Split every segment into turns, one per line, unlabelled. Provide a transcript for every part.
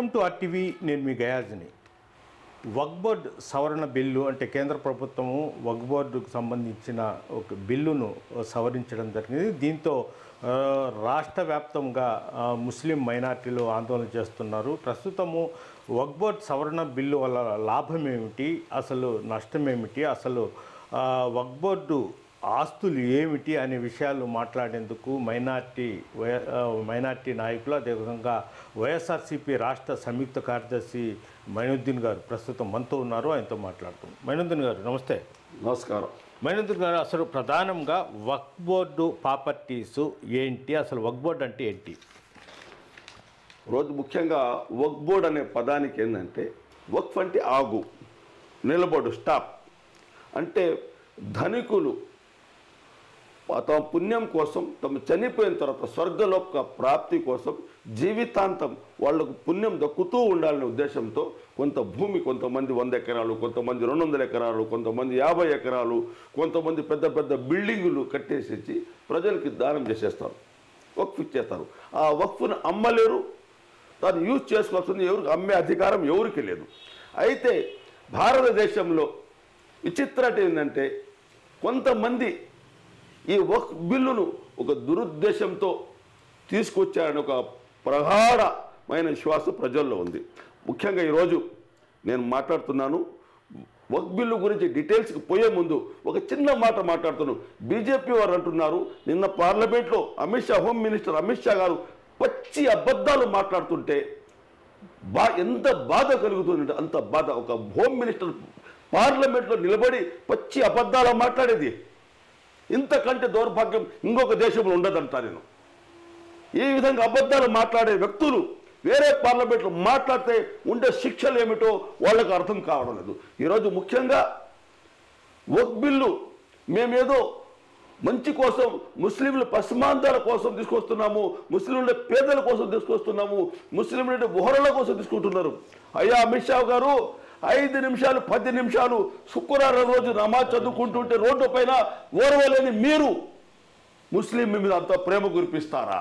Welcome to RTV. నేను మీ గయాజ్ని. వక్ఫ్ board సవరణ bill అంటే కేంద్ర ప్రభుత్వము వక్ఫ్ బోర్డుకు సంబంధించిన ఒక బిల్లును సవరించడం జరిగింది. దీంతో రాష్ట్ర వ్యాప్తంగా ముస్లిం మైనార్టీలు ఆందోళన చేస్తున్నారు. ప్రస్తుతము వక్ఫ్ బోర్డ్ సవరణ బిల్లు వల్ల లాభం ఏమిటి, అసలు నష్టం ఏమిటి, అసలు వక్ఫ్ బోర్డు ఆస్తులు ఏమిటి అనే విషయాలు మాట్లాడేందుకు మైనార్టీ నాయకులు, అదేవిధంగా వైఎస్ఆర్సీపీ రాష్ట్ర సంయుక్త కార్యదర్శి మైనుద్దీన్ గారు ప్రస్తుతం మనతో ఉన్నారు. ఆయనతో మాట్లాడుతున్నాం. మైనుద్దీన్ గారు నమస్తే.
నమస్కారం.
మైనుద్దీన్ గారు, అసలు ప్రధానంగా వక్ఫ్ బోర్డు ప్రాపర్టీసు ఏంటి, అసలు వక్ఫ్ బోర్డు అంటే ఏంటి?
రోజు ముఖ్యంగా వక్ఫ్ బోర్డ్ అనే పదానికి ఏంటంటే, వక్ఫ్ అంటే ఆగు, నిలబడు, స్టాప్. అంటే ధనికులు తమ పుణ్యం కోసం, తమ చనిపోయిన తర్వాత స్వర్గలోక ప్రాప్తి కోసం జీవితాంతం వాళ్లకు పుణ్యం దక్కుతూ ఉండాలనే ఉద్దేశంతో కొంత భూమి, కొంతమంది 100 ఎకరాలు, కొంతమంది 200 ఎకరాలు, కొంతమంది 50 ఎకరాలు, కొంతమంది పెద్ద పెద్ద బిల్డింగులు కట్టేసి ప్రజలకి దానం చేసేస్తారు, వక్ఫ్ ఇచ్చేస్తారు. ఆ వక్ఫ్ను అమ్మలేరు, దాన్ని యూజ్ చేసుకోవాల్సింది ఎవరికి, అమ్మే అధికారం ఎవరికి లేదు. అయితే భారతదేశంలో విచిత్రత ఏంటంటే, కొంతమంది ఈ వక్ఫ్ బిల్లును ఒక దురుద్దేశంతో తీసుకొచ్చారని ఒక ప్రగాఢమైన విశ్వాసం ప్రజల్లో ఉంది. ముఖ్యంగా ఈరోజు నేను మాట్లాడుతున్నాను. వక్ఫ్ బిల్లు గురించి డీటెయిల్స్కి పోయే ముందు ఒక చిన్న మాట మాట్లాడుతున్నాను. బీజేపీ వారు అంటున్నారు, నిన్న పార్లమెంట్లో హోమ్ మినిస్టర్ అమిత్ షా గారు పచ్చి అబద్ధాలు మాట్లాడుతుంటే ఎంత బాధ కలుగుతుందంటే అంత బాధ. ఒక హోమ్ మినిస్టర్ పార్లమెంట్లో నిలబడి పచ్చి అబద్ధాలు మాట్లాడేది, ఇంతకంటే దౌర్భాగ్యం ఇంకొక దేశంలో ఉండదంటా నేను. ఈ విధంగా అబద్ధాలు మాట్లాడే వ్యక్తులు వేరే పార్లమెంట్లో మాట్లాడితే ఉండే శిక్షలు ఏమిటో వాళ్ళకు అర్థం కావడం లేదు. ఈరోజు ముఖ్యంగా వక్ఫ్ బిల్లు మేమేదో మంచి కోసం, ముస్లింల పశ్చిమాంతాల కోసం తీసుకొస్తున్నాము, ముస్లింల పేదల కోసం తీసుకొస్తున్నాము, ముస్లింల బొహరల కోసం తీసుకుంటున్నారు. అయ్యా అమిత్ షా గారు, 5 నిమిషాలు 10 నిమిషాలు శుక్రవారం రోజు నమాజ్ చదువుకుంటుంటే రోడ్డు పైన ఓర్వలేని మీరు ముస్లిం మీద అంత ప్రేమ కురిపిస్తారా?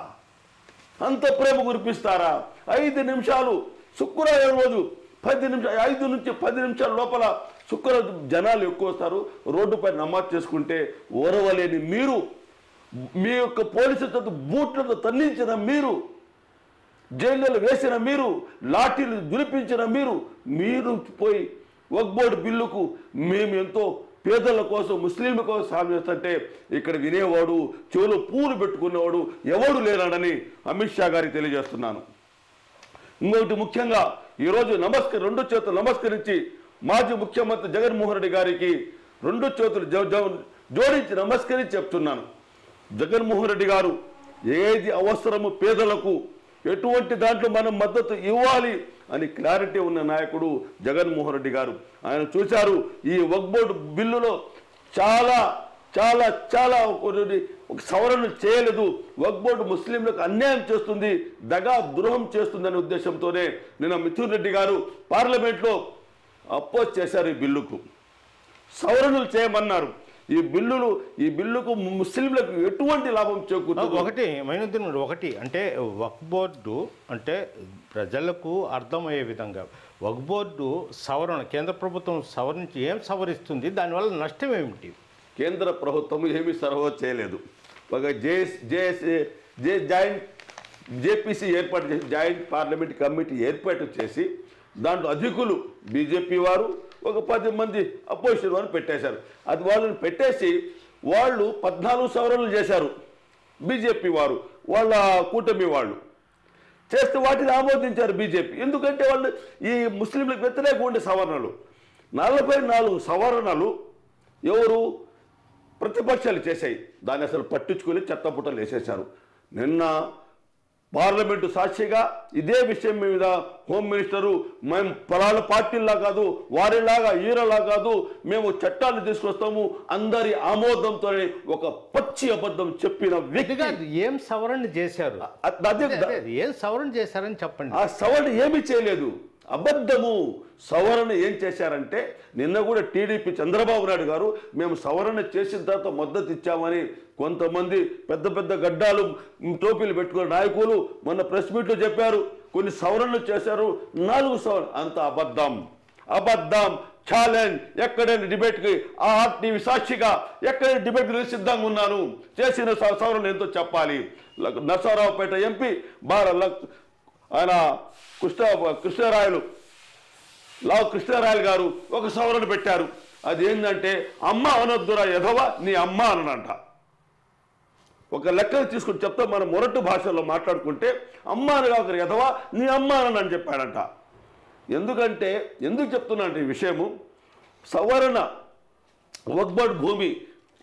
అంత ప్రేమ కురిపిస్తారా? 5 నిమిషాలు శుక్రవారం రోజు 10 నిమిషాలు, 5 నుంచి 10 నిమిషాల లోపల శుక్రవారం జనాలు ఎక్కువ వస్తారు, రోడ్డుపై నమాజ్ చేసుకుంటే ఓర్వలేని మీరు, మీ యొక్క పోలీసులతో బూట్లతో తన్నించిన మీరు, జైళ్ళలో వేసిన మీరు, లాఠీలు దులిపించిన మీరు పోయి వక్ఫ్ బోర్డు బిల్లుకు మేము ఎంతో పేదల కోసం, ముస్లింల కోసం సాయం చేస్తుంటే ఇక్కడ వినేవాడు, చెవులు పూలు పెట్టుకునేవాడు ఎవడు లేనాడని అమిత్ షా గారికి తెలియజేస్తున్నాను. ఇంకొకటి ముఖ్యంగా ఈరోజు 2 చేతులు నమస్కరించి మాజీ ముఖ్యమంత్రి జగన్మోహన్ రెడ్డి గారికి 2 చేతులు జోడించి నమస్కరించి చెప్తున్నాను. జగన్మోహన్ రెడ్డి గారు ఏది అవసరము పేదలకు, ఎటువంటి దాంట్లో మనం మద్దతు ఇవ్వాలి అని క్లారిటీ ఉన్న నాయకుడు జగన్మోహన్ రెడ్డి గారు. ఆయన చూశారు, ఈ వక్ఫ్ బోర్డు బిల్లులో చాలా చాలా చాలా ఒక సవరణలు చేయలేదు, వక్ఫ్ బోర్డు ముస్లింలకు అన్యాయం చేస్తుంది, దగా ద్రోహం చేస్తుందనే ఉద్దేశంతోనే నిన్న మిథున్ రెడ్డి గారు పార్లమెంట్లో అపోజ్ చేశారు. ఈ బిల్లుకు సవరణలు చేయమన్నారు. ఈ బిల్లుకు ముస్లింలకు ఎటువంటి లాభం చేకూరుతుంది?
ఒకటి అంటే వక్ఫ్ బోర్డు అంటే ప్రజలకు అర్థమయ్యే విధంగా వక్ఫ్ బోర్డు సవరణ కేంద్ర ప్రభుత్వం సవరించి ఏం సవరిస్తుంది, దానివల్ల నష్టం ఏమిటి?
కేంద్ర ప్రభుత్వం ఏమీ సర్వ చేయలేదు. ఒక జేపీసీ ఏర్పాటు చేసి, జాయింట్ పార్లమెంట్ కమిటీ ఏర్పాటు చేసి దాంట్లో అధికులు బీజేపీ వారు, ఒక 10 మంది అపోజిషన్ వారు పెట్టేశారు. అది వాళ్ళని పెట్టేసి వాళ్ళు 14 సవరణలు చేశారు. బీజేపీ వారు, వాళ్ళ కూటమి వాళ్ళు చేస్తే వాటిని ఆమోదించారు బీజేపీ. ఎందుకంటే వాళ్ళు ఈ ముస్లింలకు వ్యతిరేకంగా ఉండే సవరణలు 44 సవరణలు ఎవరు ప్రతిపక్షాలు చేశాయి. దాన్ని అసలు పట్టించుకొని చెత్తపుట్టలు వేసేశారు. నిన్న పార్లమెంటు సాక్షిగా ఇదే విషయం మీద హోమ్ మినిస్టరు, మేము పలానా పార్టీలా కాదు, వారిలాగా ఈరలా కాదు, మేము చట్టాలు తీసుకొస్తాము అందరి ఆమోదంతోనే ఒక పచ్చి అబద్ధం చెప్పిన వ్యక్తి.
ఏం సవరణ చేశారు, ఏం సవరణ చేశారని చెప్పండి.
ఆ సవరణ ఏమీ చేయలేదు, అబద్ధము. సవరణ ఏం చేశారంటే, నిన్న కూడా టీడీపీ చంద్రబాబు నాయుడు గారు మేము సవరణ చేసిన తర్వాత మద్దతు ఇచ్చామని కొంతమంది పెద్ద పెద్ద గడ్డాలు టోపీలు పెట్టుకున్న నాయకులు మొన్న ప్రెస్ మీట్లో చెప్పారు. కొన్ని సవరణలు చేశారు, 4 సవరణ, అంత అబద్ధం, అబద్ధం. ఛాలెంజ్, ఎక్కడైనా డిబేట్కి ఆ ఆర్టీవీ సాక్షిగా ఎక్కడైనా డిబేట్కి సిద్ధంగా ఉన్నాను. చేసిన సవరణలు ఎంతో చెప్పాలి. నరసరావుపేట ఎంపీ ఆయన కృష్ణరాయలు లావు కృష్ణరాయలు గారు ఒక సవరణ పెట్టారు. అది ఏంటంటే అమ్మ అనొద్దురా ఎధవ, నీ అమ్మ అననంట. ఒక లెక్కలు తీసుకుని చెప్తే మనం మొరటు భాషలో మాట్లాడుకుంటే అమ్మ అనగా ఒకరు ఎధవ, నీ అమ్మ అనని చెప్పాడంట. ఎందుకంటే ఎందుకు చెప్తున్నా అంటే ఈ విషయము, సవరణ వక్ఫ్ బోర్డ్ భూమి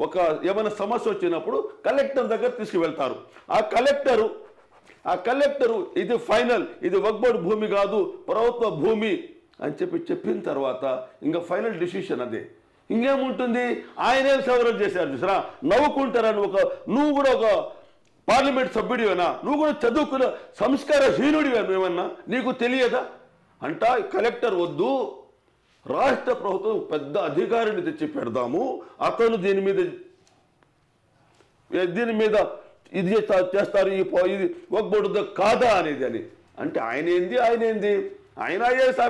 ఒక ఏమైనా సమస్య వచ్చినప్పుడు కలెక్టర్ దగ్గర తీసుకువెళ్తారు. ఆ కలెక్టరు ఇది ఫైనల్, ఇది వక్ఫ్ బోర్డ్ భూమి కాదు, ప్రభుత్వ భూమి అని చెప్పిన తర్వాత ఇంకా ఫైనల్ డిసిషన్ అదే. ఇంకేముంటుంది, ఆయనే సవరణ చేశారు చూసారా, నవ్వుకుంటారని. నువ్వు కూడా ఒక పార్లమెంట్ సభ్యుడివేనా, నువ్వు కూడా చదువుకున్న సంస్కారహీనుడివే, ఏమన్నా నీకు తెలియదా అంట. కలెక్టర్ వద్దు, రాష్ట్ర ప్రభుత్వం పెద్ద అధికారిని తెచ్చి పెడదాము, అతను దీని మీద ఇది చేస్తారు, ఇది వక్ఫ్ బోర్డు కాదా అనేది అని అంటే ఆయన ఏంది, ఆయన ఐఏఎస్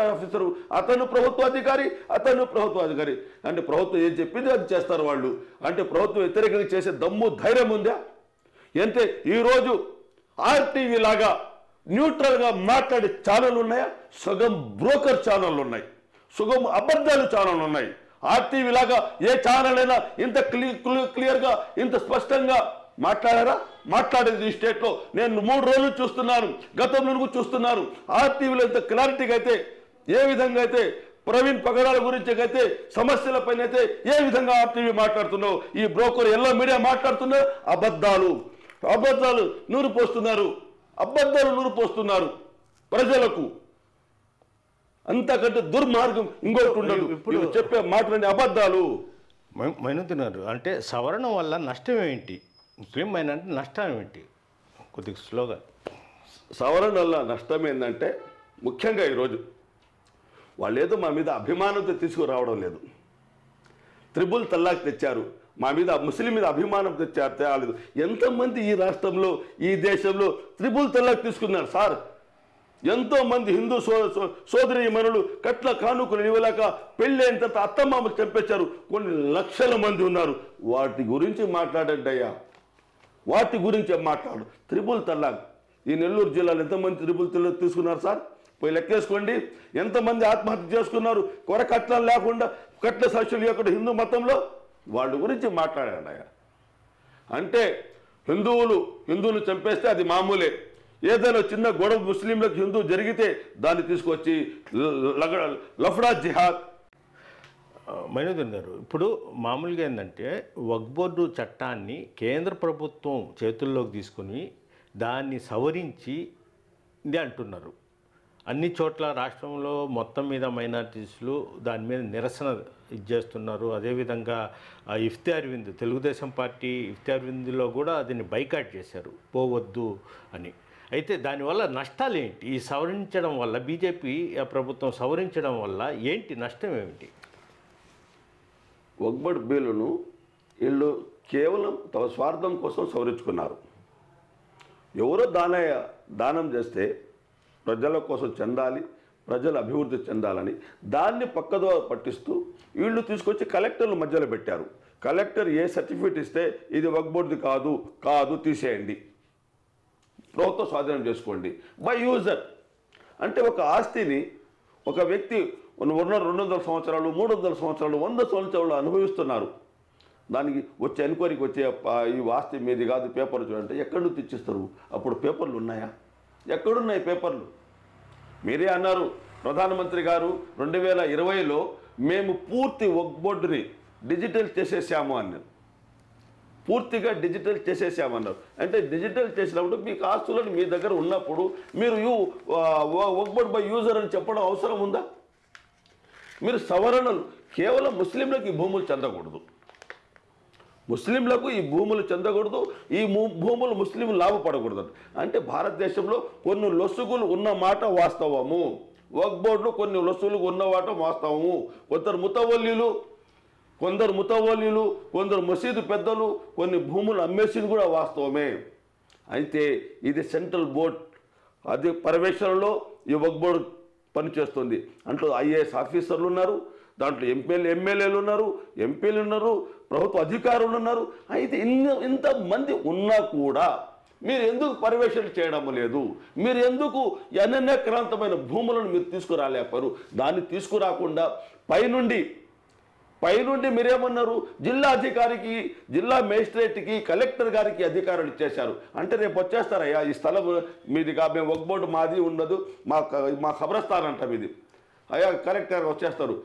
ఆఫీసరు, అతను ప్రభుత్వ అధికారి అంటే ప్రభుత్వం ఏం చెప్పింది అది చేస్తారు వాళ్ళు. అంటే ప్రభుత్వం వ్యతిరేకంగా చేసే దమ్ము ధైర్యం ఉందా? అంటే ఈరోజు ఆర్టీవీ లాగా న్యూట్రల్గా మాట్లాడే ఛానళ్ళు ఉన్నాయా? సగం బ్రోకర్ ఛానళ్ళు ఉన్నాయి, సగం అబద్ధాలు ఛానళ్ళు ఉన్నాయి. ఆర్టీవీ లాగా ఏ ఛానల్ అయినా ఇంత క్లియర్గా ఇంత స్పష్టంగా మాట్లాడారా? మాట్లాడేది ఈ స్టేట్లో నేను 3 రోజులు చూస్తున్నాను, గతంలో చూస్తున్నాను. ఆర్టీవీలో ఇంత క్లారిటీగా అయితే, ఏ విధంగా అయితే ప్రవీణ్ పగడాల గురించి అయితే, సమస్యలపైన అయితే ఏ విధంగా ఆర్టీవీ మాట్లాడుతున్నావు, ఈ బ్రోకర్ ఎల్లో మీడియా మాట్లాడుతున్నారు. అబద్ధాలు నూరు పోస్తున్నారు ప్రజలకు. అంతకంటే దుర్మార్గం ఇంకోటి ఉండదు. ఇప్పుడు చెప్పే మాటలని అబద్ధాలు.
మైనుతున్నారు అంటే సవరణ వల్ల నష్టం ఏంటి, ముఖ్యమైన అంటే నష్టం ఏంటి? కొద్దిగా స్లోగా.
సవరణ వల్ల నష్టం ఏంటంటే ముఖ్యంగా ఈరోజు వాళ్ళు ఏదో మా మీద అభిమానంతో తీసుకురావడం లేదు. త్రిబుల్ తల్లాక్ తెచ్చారు, మా మీద ముస్లిం మీద అభిమానం తేలేదు. ఎంతమంది ఈ రాష్ట్రంలో ఈ దేశంలో త్రిబుల్ తల్లాక్ తీసుకున్నారు సార్? ఎంతోమంది హిందూ సోదరీమణులు కట్ల కానుకలు ఇవ్వలేక పెళ్ళి అయిన తర్వాత అత్తమామకు చంపేశారు. కొన్ని లక్షల మంది ఉన్నారు. వాటి గురించి మాట్లాడండి అయ్యా, వాటి గురించి మాట్లాడు. త్రిబుల్ తల్లాక్ ఈ నెల్లూరు జిల్లాలో ఎంతమంది త్రిబుల్ తల్లాక్ తీసుకున్నారు సార్? పోయి లెక్కేసుకోండి. ఎంతమంది ఆత్మహత్య చేసుకున్నారు కట్నాలు లేకుండా, కట్ల సాక్షులు లేకుండా హిందూ మతంలో? వాళ్ళ గురించి మాట్లాడండి అయ్యా. అంటే హిందువులు చంపేస్తే అది మామూలే. ఏదైనా చిన్న గొడవ ముస్లింలకు హిందూ జరిగితే దాన్ని తీసుకొచ్చి లఫ్డా జిహాద్.
మైనుద్దీన్ గారు, ఇప్పుడు మామూలుగా ఏంటంటే వక్ఫ్ బోర్డు చట్టాన్ని కేంద్ర ప్రభుత్వం చేతుల్లోకి తీసుకుని దాన్ని సవరించి ఇది అంటున్నారు. అన్ని చోట్ల రాష్ట్రంలో మొత్తం మీద మైనారిటీస్లు దాని మీద నిరసన చేస్తున్నారు. అదేవిధంగా ఇఫ్తియార్ వింద్, తెలుగుదేశం పార్టీ ఇఫ్తియార్ విందులో కూడా దీన్ని బైకాట్ చేశారు, పోవద్దు అని. అయితే దానివల్ల నష్టాలు ఏంటి? ఈ సవరించడం వల్ల, బీజేపీ ప్రభుత్వం సవరించడం వల్ల ఏంటి నష్టం ఏమిటి?
వక్ఫ్ బోర్డు బిల్లును వీళ్ళు కేవలం తమ స్వార్థం కోసం సవరించుకున్నారు. ఎవరో దానం చేస్తే ప్రజల కోసం చెందాలి, ప్రజల అభివృద్ధి చెందాలని దాన్ని పక్కదో పట్టిస్తూ వీళ్ళు తీసుకొచ్చి కలెక్టర్ల మధ్యలో పెట్టారు. కలెక్టర్ ఏ సర్టిఫికేట్ ఇస్తే ఇది వక్ఫ్ బోర్డుది కాదు తీసేయండి, ప్రభుత్వం స్వాధీనం చేసుకోండి. బై యూజర్ అంటే ఒక ఆస్తిని ఒక వ్యక్తి ఉన్న 200 సంవత్సరాలు, 300 సంవత్సరాలు, 100 సంవత్సరాలు అనుభవిస్తున్నారు. దానికి వచ్చే ఎన్క్వైరీకి వచ్చే ఈ ఆస్తి మీది కాదు, పేపర్లు చూడంటే ఎక్కడి నుంచి తెచ్చిస్తారు? అప్పుడు పేపర్లు ఉన్నాయా? ఎక్కడున్నాయి పేపర్లు? మీరే అన్నారు ప్రధానమంత్రి గారు 2020లో మేము పూర్తి వక్ఫ్ బోర్డుని డిజిటల్ చేసేసాము అన్నారు. పూర్తిగా డిజిటల్ చేసేసామన్నారు. అంటే డిజిటల్ చేసినప్పుడు మీకు ఆస్తులను మీ దగ్గర ఉన్నప్పుడు మీరు వక్ఫ్ బోర్డ్ బై యూజర్ అని చెప్పడం అవసరం ఉందా? మీరు సవరణలు కేవలం ముస్లింలకు ఈ భూములు చెందకూడదు, ఈ భూములు ముస్లింలు లాభపడకూడదు. అంటే భారతదేశంలో కొన్ని లొసుగులు ఉన్న మాట వాస్తవము, వక్ఫ్ బోర్డులో కొన్ని లొసుగులు ఉన్న మాట వాస్తవము. కొందరు ముతవల్లీలు, కొందరు మసీదు పెద్దలు కొన్ని భూములు అమ్మేసింది కూడా వాస్తవమే. అయితే ఇది సెంట్రల్ బోర్డ్ అది పర్యవేక్షణలో ఈ వక్ఫ్ బోర్డు పనిచేస్తుంది. అంట్లో ఐఏఎస్ ఆఫీసర్లు ఉన్నారు, దాంట్లో ఎమ్మెల్యేలు ఉన్నారు, ఎంపీలు ఉన్నారు, ప్రభుత్వ అధికారులు ఉన్నారు. అయితే ఇంతమంది ఉన్నా కూడా మీరు ఎందుకు పర్యవేక్షణ చేయడం లేదు? మీరు ఎందుకు అనన్యక్రాంతమైన భూములను మీరు తీసుకురాలేపారు? దాన్ని తీసుకురాకుండా పైనుండి మీరేమన్నారు? జిల్లా అధికారికి, జిల్లా మేజిస్ట్రేట్కి, కలెక్టర్ గారికి అధికారులు ఇచ్చేశారు. అంటే రేపు వచ్చేస్తారయ్యా ఈ స్థలం మీది మేము వక్ఫ్ బోర్డు మాది ఉండదు, మా ఖబరస్థాన్ అంటాం ఇది. అయ్యా కలెక్టర్ వచ్చేస్తారు,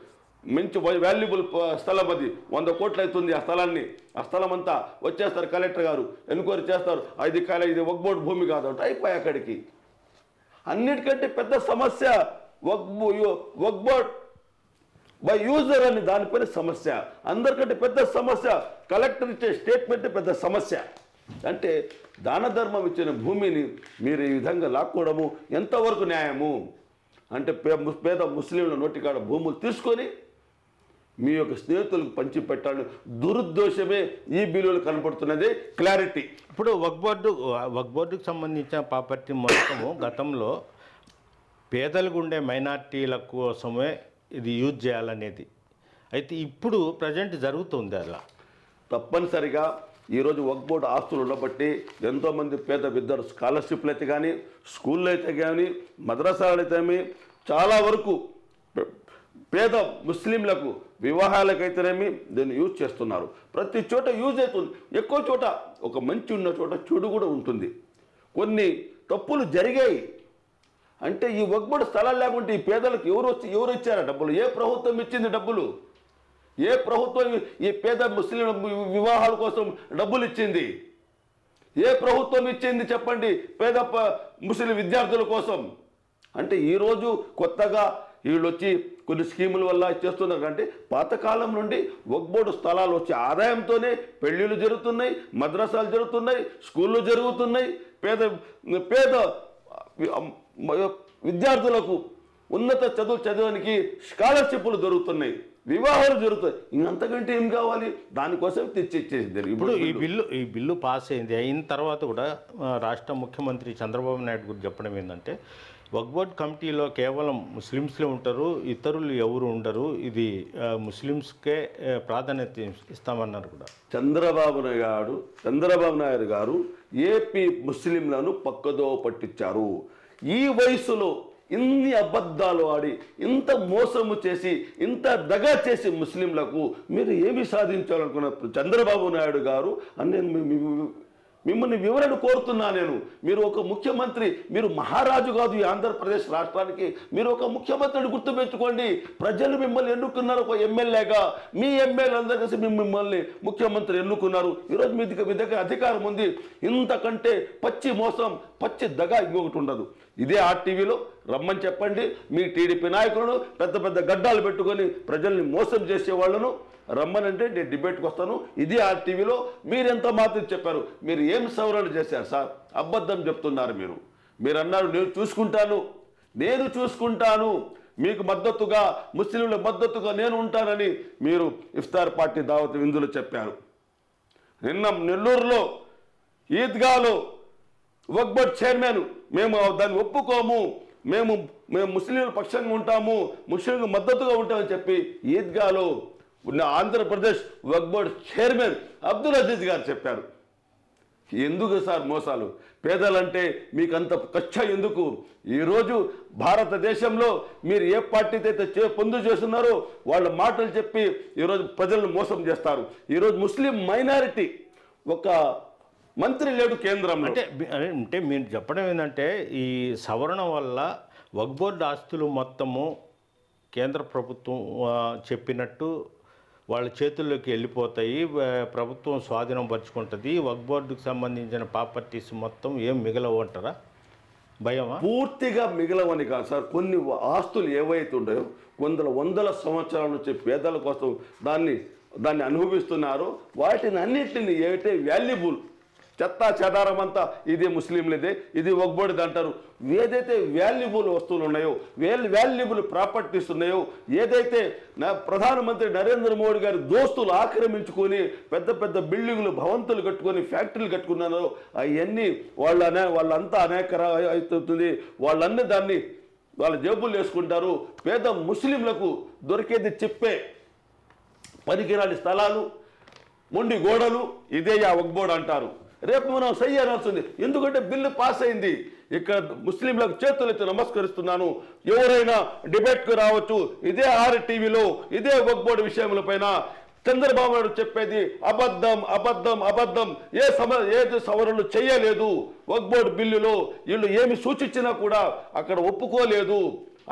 మంచి వాల్యుబుల్ స్థలం అది, 100 కోట్లు అవుతుంది ఆ స్థలాన్ని, ఆ స్థలం అంతా వచ్చేస్తారు కలెక్టర్ గారు, ఎంక్వైరీ చేస్తారు, ఇది వక్ఫ్ బోర్డు భూమి కాదు అంటే అయిపోయి అక్కడికి. అన్నిటికంటే పెద్ద సమస్య వక్ఫ్ బోర్డ్ బై యూజర్ అని దానిపైన సమస్య. అందరికంటే పెద్ద సమస్య కలెక్టర్ ఇచ్చే స్టేట్మెంట్ పెద్ద సమస్య. అంటే దాన ధర్మం ఇచ్చిన భూమిని మీరు ఈ విధంగా లాక్కోవడము ఎంతవరకు న్యాయము? అంటే పేద ముస్లింల నోటికాడ భూములు తీసుకొని మీ యొక్క స్నేహితులకు పంచిపెట్టాలని దురుద్దేశమే ఈ బిల్లులు కనపడుతున్నది. క్లారిటీ.
ఇప్పుడు వక్ఫ్ బోర్డుకు సంబంధించిన ప్రాపర్టీ మొత్తము గతంలో పేదలకు ఉండే మైనార్టీల కోసమే ఇది యూజ్ చేయాలనేది. అయితే ఇప్పుడు ప్రజెంట్ జరుగుతుంది అలా.
తప్పనిసరిగా ఈరోజు వక్ఫ్ బోర్డు ఆస్తులు ఉండబట్టి ఎంతోమంది పేద విద్యార్థులు స్కాలర్షిప్లు అయితే కానీ, స్కూళ్ళు అయితే కానీ, మద్రసాలు అయితే చాలా వరకు పేద ముస్లింలకు వివాహాలకైతేనేమి దీన్ని యూజ్ చేస్తున్నారు. ప్రతి చోట యూజ్ అవుతుంది. ఎక్కువ చోట ఒక మంచి ఉన్న చోట చెడు కూడా ఉంటుంది. కొన్ని తప్పులు జరిగాయి. అంటే ఈ వక్ఫ్ బోర్డు స్థలాలు లేకుంటే ఈ పేదలకు ఎవరు ఇచ్చారా డబ్బులు? ఏ ప్రభుత్వం ఇచ్చింది డబ్బులు? ఏ ప్రభుత్వం ఈ పేద ముస్లిం వివాహాల కోసం డబ్బులు ఇచ్చింది? ఏ ప్రభుత్వం ఇచ్చింది చెప్పండి పేద ముస్లిం విద్యార్థుల కోసం? అంటే ఈరోజు కొత్తగా వీళ్ళు వచ్చి కొన్ని స్కీముల వల్ల చేస్తున్నారు. అంటే పాతకాలం నుండి వక్ఫ్ బోర్డు స్థలాలు వచ్చే ఆదాయంతోనే పెళ్ళిళ్ళు జరుగుతున్నాయి, మద్రసాలు జరుగుతున్నాయి, స్కూళ్ళు జరుగుతున్నాయి, పేద విద్యార్థులకు ఉన్నత చదువులు చదవడానికి స్కాలర్షిప్లు దొరుకుతున్నాయి, వివాహాలు జరుగుతాయి. ఇంకంతకంటే ఏం కావాలి? దానికోసం తెచ్చిచ్చేసింది.
ఇప్పుడు ఈ బిల్లు పాస్ అయింది. అయిన తర్వాత కూడా రాష్ట్ర ముఖ్యమంత్రి చంద్రబాబు నాయుడు గురించి చెప్పడం ఏంటంటే వక్ఫ్ బోర్డ్ కమిటీలో కేవలం ముస్లిమ్స్లే ఉంటారు, ఇతరులు ఎవరు ఉండరు, ఇది ముస్లిమ్స్కే ప్రాధాన్యత ఇస్తామన్నారు కూడా.
చంద్రబాబు నాయుడు గారు ఏపీ ముస్లింలను పక్కదో పట్టించారు. ఈ వయసులో ఇన్ని అబద్ధాలు ఆడి, ఇంత మోసము చేసి, ఇంత దగా చేసి ముస్లింలకు మీరు ఏమి సాధించాలనుకున్నారు చంద్రబాబు నాయుడు గారు అని నేను మిమ్మల్ని వివరణ కోరుతున్నా. మీరు ఒక ముఖ్యమంత్రి, మీరు మహారాజు కాదు ఈ ఆంధ్రప్రదేశ్ రాష్ట్రానికి. మీరు ఒక ముఖ్యమంత్రిని గుర్తుపెట్టుకోండి. ప్రజలు మిమ్మల్ని ఎన్నుకున్నారు ఒక ఎమ్మెల్యేగా. మీ ఎమ్మెల్యే అందరూ కలిసి మిమ్మల్ని ముఖ్యమంత్రి ఎన్నుకున్నారు. ఈరోజు మీ దగ్గర అధికారం ఉంది. ఇంతకంటే పచ్చి మోసం, పచ్చి దగా ఇంకొకటి ఉండదు. ఇదే ఆర్టీవీలో రమ్మని చెప్పండి. మీ టీడీపీ నాయకులను పెద్ద గడ్డాలు పెట్టుకొని ప్రజల్ని మోసం చేసే వాళ్ళను రమ్మనంటే నేను డిబేట్కి వస్తాను. ఇది ఆర్టీవీలో మీరెంత మాత్రం చెప్పారు. మీరు ఏం సవరణ చేశారు సార్? అబద్ధం చెప్తున్నారు మీరు అన్నారు నేను చూసుకుంటాను మీకు మద్దతుగా, ముస్లింల మద్దతుగా నేను ఉంటానని మీరు ఇఫ్తార్ పార్టీ దావత్ విందులో చెప్పారు. నిన్న నెల్లూరులో ఈద్గాలో వక్ఫ్ బోర్డ్ చైర్మన్ మేము దాన్ని ఒప్పుకోము, మేము ముస్లింల పక్షంగా ఉంటాము, ముస్లింలకు మద్దతుగా ఉంటామని చెప్పి ఈద్గాలో ఉన్న ఆంధ్రప్రదేశ్ వక్ఫ్ బోర్డ్ చైర్మన్ అబ్దుల్ అజీజ్ గారు చెప్పారు. ఎందుకు సార్ మోసాలు? పేదలంటే మీకు అంత కచ్చ ఎందుకు? ఈరోజు భారతదేశంలో మీరు ఏ పార్టీతో అయితే పొందు చేస్తున్నారో వాళ్ళ మాటలు చెప్పి ఈరోజు ప్రజలను మోసం చేస్తారు. ఈరోజు ముస్లిం మైనారిటీ ఒక మంత్రి లేడు కేంద్రంలో.
అంటే మీరు చెప్పడం ఏంటంటే ఈ సవరణ వల్ల వక్ఫ్ బోర్డు ఆస్తులు మొత్తము కేంద్ర ప్రభుత్వం చెప్పినట్టు వాళ్ళ చేతుల్లోకి వెళ్ళిపోతాయి, ప్రభుత్వం స్వాధీనం పరుచుకుంటుంది, వక్ఫ్ బోర్డుకు సంబంధించిన ప్రాపర్టీస్ మొత్తం ఏం మిగలవు అంటారా? భయమా?
పూర్తిగా మిగలవని కాదు సార్. కొన్ని ఆస్తులు ఏవైతే ఉన్నాయో వందల సంవత్సరాల నుంచి పేదల కోసం దాన్ని అనుభవిస్తున్నారో వాటిని అన్నింటినీ ఏవైతే వాల్యుబుల్ చెత్తా చెదారం అంతా ఇది ముస్లింలదే, ఇది వక్బోర్డ్ది అంటారు. ఏదైతే వాల్యుబుల్ వస్తువులు ఉన్నాయో, వాల్యుబుల్ ప్రాపర్టీస్ ఉన్నాయో, ఏదైతే ప్రధానమంత్రి నరేంద్ర మోడీ గారి దోస్తులు ఆక్రమించుకొని పెద్ద పెద్ద బిల్డింగులు భవంతులు కట్టుకొని ఫ్యాక్టరీలు కట్టుకున్నారో అవన్నీ వాళ్ళంతా అనేక అవుతుంది. వాళ్ళన్నీ దాన్ని వాళ్ళ జేబులు వేసుకుంటారు. పేద ముస్లింలకు దొరికేది చెప్పే పనికిరాని స్థలాలు, మొండి గోడలు, ఇదే వక్బోర్డ్ అంటారు. రేపు మనం సై అనాల్సింది. ఎందుకంటే బిల్లు పాస్ అయింది. ఇక్కడ ముస్లింలకు చేతులెత్తి నమస్కరిస్తున్నాను. ఎవరైనా డిబేట్కు రావచ్చు. ఇదే ఆర్టీవీలో ఇదే వక్బోర్డ్ విషయముల పైన చంద్రబాబు నాయుడు చెప్పేది అబద్ధం అబద్ధం అబద్ధం. ఏది సవరణలు చేయలేదు. వక్బోర్డ్ బిల్లులో వీళ్ళు ఏమి సూచించినా కూడా అక్కడ ఒప్పుకోలేదు.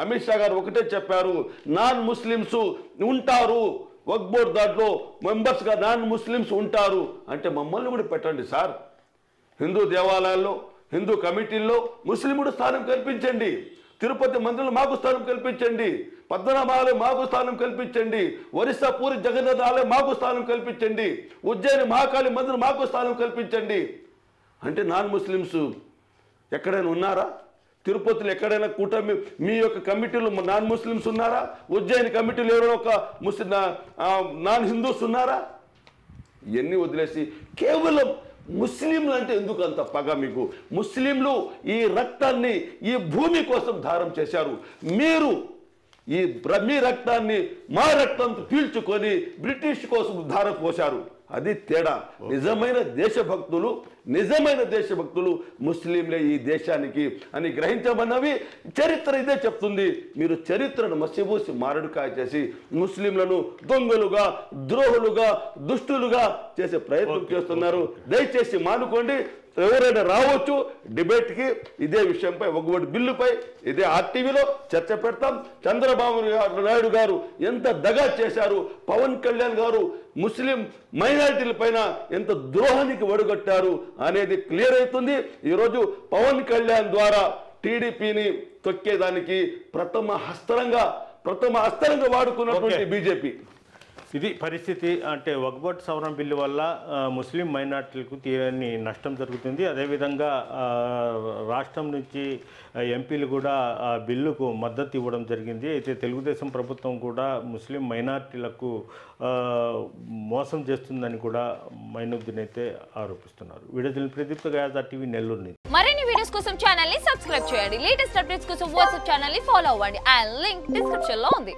అమిత్ షా గారు ఒకటే చెప్పారు, నాన్ ముస్లిమ్స్ ఉంటారు వక్బోర్డ్, దాంట్లో మెంబర్స్గా నాన్ ముస్లిమ్స్ ఉంటారు అంటే మమ్మల్ని కూడా పెట్టండి సార్. హిందూ దేవాలయాల్లో, హిందూ కమిటీల్లో ముస్లిముడు స్థానం కల్పించండి. తిరుపతి మందిరంలో మాకు స్థానం కల్పించండి. పద్మనాభాలయం మాకు స్థానం కల్పించండి. ఒరిస్సా పూరి జగన్నాథ ఆలయం మాకు స్థానం కల్పించండి. ఉజ్జయిని మహాకాళి మందిరం మాకు స్థానం కల్పించండి అంటే నాన్ ముస్లిమ్స్ ఎక్కడైనా ఉన్నారా? తిరుపతిలో ఎక్కడైనా కూటమి మీ యొక్క కమిటీలో నాన్ ముస్లిమ్స్ ఉన్నారా? ఉజ్జయిని కమిటీలో ఎవరైనా ఒక నాన్ హిందూస్ ఉన్నారా? ఇవన్నీ వదిలేసి కేవలం ముస్లింలు అంటే ఎందుకు అంత పగ మీకు? ముస్లింలు ఈ రక్తాన్ని ఈ భూమి కోసం దానం చేశారు. మీరు మీ రక్తాన్ని మా రక్తం పీల్చుకొని బ్రిటిష్ కోసం ధార పోశారు. అది తేడా. నిజమైన దేశభక్తులు ముస్లింలే ఈ దేశానికి అని గ్రహించమన్నవి చరిత్ర ఇదే చెప్తుంది. మీరు చరిత్రను మసిబూసి మారడుకాయ చేసి ముస్లింలను దొంగలుగా, ద్రోహులుగా, దుష్టులుగా చేసే ప్రయత్నం చేస్తున్నారు. దయచేసి మానుకోండి. ఎవరైనా రావచ్చు డిబేట్కి. ఇదే విషయంపై వక్బోర్డ్ బిల్లుపై ఇదే ఆర్టీవీలో చర్చ పెడతాం. చంద్రబాబు నాయుడు గారు ఎంత దగా చేశారు, పవన్ కళ్యాణ్ గారు ముస్లిం మైనారిటీల పైన ఎంత ద్రోహానికి ఒడిగట్టారు అనేది క్లియర్ అవుతుంది. ఈరోజు పవన్ కళ్యాణ్ ద్వారా టీడీపీని తొక్కేదానికి ప్రథమ అస్త్రంగా వాడుకున్నటువంటి బీజేపీ.
ఇది పరిస్థితి. అంటే వక్బోర్డ్ సవరణ బిల్లు వల్ల ముస్లిం మైనార్టీలకు తీరని నష్టం జరుగుతుంది. అదేవిధంగా రాష్ట్రం నుంచి ఎంపీలు కూడా ఆ బిల్లుకు మద్దతు ఇవ్వడం జరిగింది. అయితే తెలుగుదేశం ప్రభుత్వం కూడా ముస్లిం మైనార్టీలకు మోసం చేస్తుందని కూడా మైనుద్దీన్ అయితే ఆరోపిస్తున్నారు. Video Pradeep Gaza TV Nellore నుంచి.
మరిన్ని వీడియోస్ కోసం ఛానల్ ని సబ్స్క్రైబ్ చేయండి. లేటెస్ట్ అప్డేట్స్ కోసం వాట్సాప్ ఛానల్ ని ఫాలో అవ్వండి. అండ్ లింక్ డిస్క్రిప్షన్ లో ఉంది.